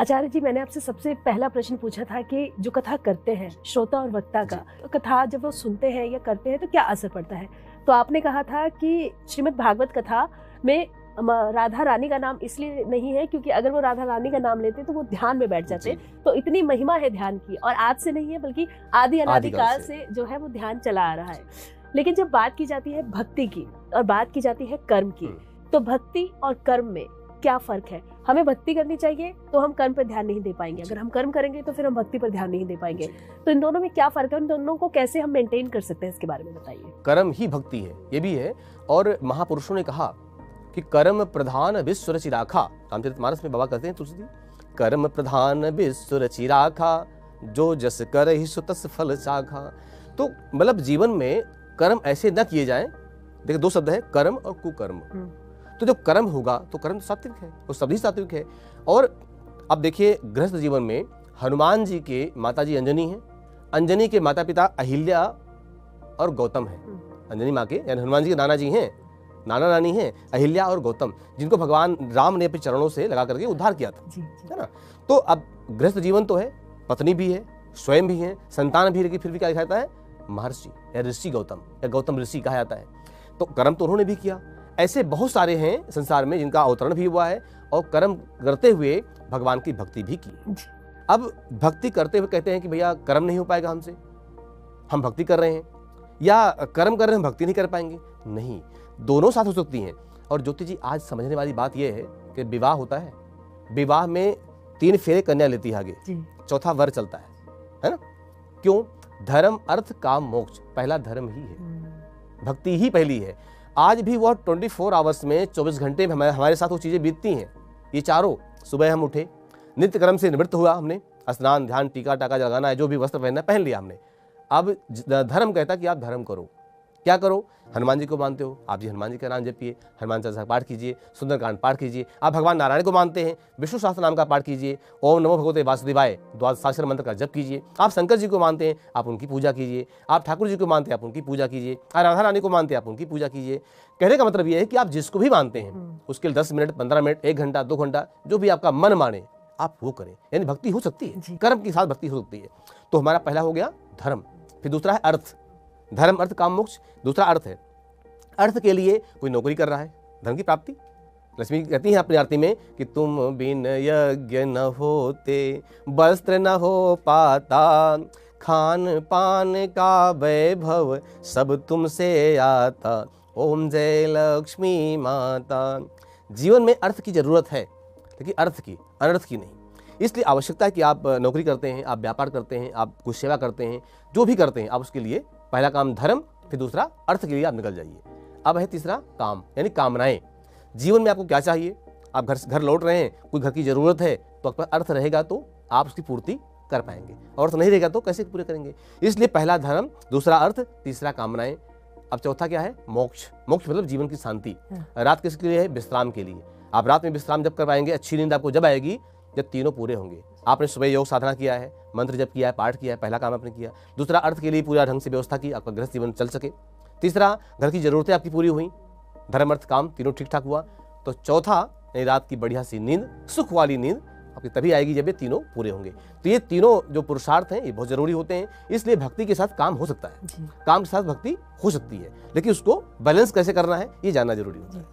आचार्य जी, मैंने आपसे सबसे पहला प्रश्न पूछा था कि जो कथा करते हैं श्रोता और वक्ता का, कथा जब वो सुनते हैं या करते हैं तो क्या असर पड़ता है। तो आपने कहा था कि श्रीमद् भागवत कथा में राधा रानी का नाम इसलिए नहीं है क्योंकि अगर वो राधा रानी का नाम लेते तो वो ध्यान में बैठ जाते। तो इतनी महिमा है ध्यान की, और आज से नहीं है बल्कि आदि अनादिकाल से जो है वो ध्यान चला आ रहा है। लेकिन जब बात की जाती है भक्ति की और बात की जाती है कर्म की, तो भक्ति और कर्म में क्या फर्क है। हमें भक्ति करनी चाहिए तो हम कर्म पर ध्यान नहीं दे पाएंगे, अगर हम कर्म करेंगे तो फिर हम भक्ति पर ध्यान नहीं दे पाएंगे। तो इन दोनों में क्या फर्क है, उन दोनों को कैसे हम मेंटेन कर सकते हैं, इसके बारे में बताइए। कर्म ही भक्ति है, ये भी है। और महापुरुषों ने कहा कि कर्म प्रधान विश्व रचि राखा। रामचरितमानस में बाबा कहते हैं तुलसी, कर्म प्रधान विश्व रचि राखा, जो जस कर ही सो तस फल चाखा। तो मतलब जीवन में कर्म ऐसे न किए जाएं। देखिए, दो शब्द है, कर्म और कुकर्म। तो जो कर्म होगा तो कर्म तो सात्विक है, वो सभी सात्विक है। और अब देखिए, गृहस्थ जीवन में हनुमान जी के माता जी अंजनी हैं, अंजनी के माता पिता अहिल्या और गौतम हैं। अंजनी माँ के यानी हनुमान जी के नाना जी हैं, नाना नानी हैं अहिल्या और गौतम, जिनको भगवान राम ने अपने चरणों से लगा करके उद्धार किया था, है ना। तो अब गृहस्थ जीवन तो है, पत्नी भी है, स्वयं भी है, संतान भी, लेकिन फिर भी क्या लिखा जाता है, महर्षि या ऋषि गौतम या गौतम ऋषि कहा जाता है। तो कर्म तो उन्होंने भी किया। ऐसे बहुत सारे हैं संसार में जिनका अवतरण भी हुआ है और कर्म करते हुए भगवान की भक्ति भी की। अब भक्ति करते हुए कहते हैं कि भैया कर्म नहीं हो पाएगा हमसे, हम भक्ति कर रहे हैं, या कर्म कर रहे हैं, हम भक्ति नहीं कर पाएंगे। नहीं, दोनों साथ हो सकती हैं। और ज्योति जी, आज समझने वाली बात यह है कि विवाह होता है, विवाह में 3 फेरे कन्या लेती है आगे, चौथा वर चलता है ना। क्यों? धर्म अर्थ काम मोक्ष, पहला धर्म ही है, भक्ति ही पहली है। आज भी वह 24 आवर्स में 24 घंटे में हमारे साथ वो चीजें बीतती हैं। ये चारों, सुबह हम उठे, नित्य कर्म से निवृत्त हुआ, हमने स्नान ध्यान टीका टाका लगाना है, जो भी वस्त्र पहनना पहन लिया हमने। अब धर्म कहता कि आप धर्म करो। क्या करो? हनुमान जी को मानते हो, आप जी हनुमान जी का नाम जपिए, हनुमान चालीसा पाठ कीजिए, सुंदरकांड पाठ कीजिए। आप भगवान नारायण को मानते हैं, विष्णु सहस्त्र नाम का पाठ कीजिए, ओम नमो भगवते वासुदेवाय द्वादशाक्षर मंत्र का जप कीजिए। आप शंकर जी को मानते हैं, आप उनकी पूजा कीजिए। आप ठाकुर जी को मानते हैं, आप उनकी पूजा कीजिए। आप राधा रानी को मानते हैं, आप उनकी पूजा कीजिए। कहने का मतलब यह है कि आप जिसको भी मानते हैं उसके लिए 10 मिनट, 15 मिनट, 1 घंटा, 2 घंटा, जो भी आपका मन माने आप वो करें। यानी भक्ति हो सकती है, कर्म के साथ भक्ति हो सकती है। तो हमारा पहला हो गया धर्म, फिर दूसरा है अर्थ। धर्म अर्थ काम मोक्ष, दूसरा अर्थ है। अर्थ के लिए कोई नौकरी कर रहा है, धर्म की प्राप्ति। लक्ष्मी कहती हैं अपनी आरती में कि तुम बिन यज्ञ न होते, वस्त्र न हो पाता, खान पान का वैभव सब तुमसे आता, ओम जय लक्ष्मी माता। जीवन में अर्थ की जरूरत है, लेकिन अर्थ की, अनर्थ की नहीं। इसलिए आवश्यकता है कि आप नौकरी करते हैं, आप व्यापार करते हैं, आप कुछ सेवा करते हैं, जो भी करते हैं, आप उसके लिए पहला काम धर्म, फिर दूसरा अर्थ के लिए आप निकल जाइए। अब है तीसरा काम, यानी कामनाएं। जीवन में आपको क्या चाहिए? आप घर लौट रहे हैं, कोई घर की जरूरत है, तो आपका अर्थ रहेगा तो आप उसकी पूर्ति कर पाएंगे, और अर्थ नहीं रहेगा तो कैसे पूरे करेंगे। इसलिए पहला धर्म, दूसरा अर्थ, तीसरा कामनाएं। अब चौथा क्या है? मोक्ष। मोक्ष मतलब जीवन की शांति। रात किसके लिए है? विश्राम के लिए। आप रात में विश्राम जब कर पाएंगे, अच्छी नींद आपको जब आएगी जब तीनों पूरे होंगे। आपने सुबह योग साधना किया है, मंत्र जप किया है, पाठ किया है, पहला काम आपने किया। दूसरा, अर्थ के लिए पूरा ढंग से व्यवस्था की, आपका गृहस्थ जीवन चल सके। तीसरा, घर की जरूरतें आपकी पूरी हुई, धर्म अर्थ काम तीनों ठीक ठाक हुआ। तो चौथा, रात की बढ़िया सी नींद, सुख वाली नींद आपकी तभी आएगी जब ये तीनों पूरे होंगे। तो ये तीनों जो पुरुषार्थ हैं ये बहुत जरूरी होते हैं। इसलिए भक्ति के साथ काम हो सकता है, काम के साथ भक्ति हो सकती है, लेकिन उसको बैलेंस कैसे करना है ये जानना जरूरी होता है।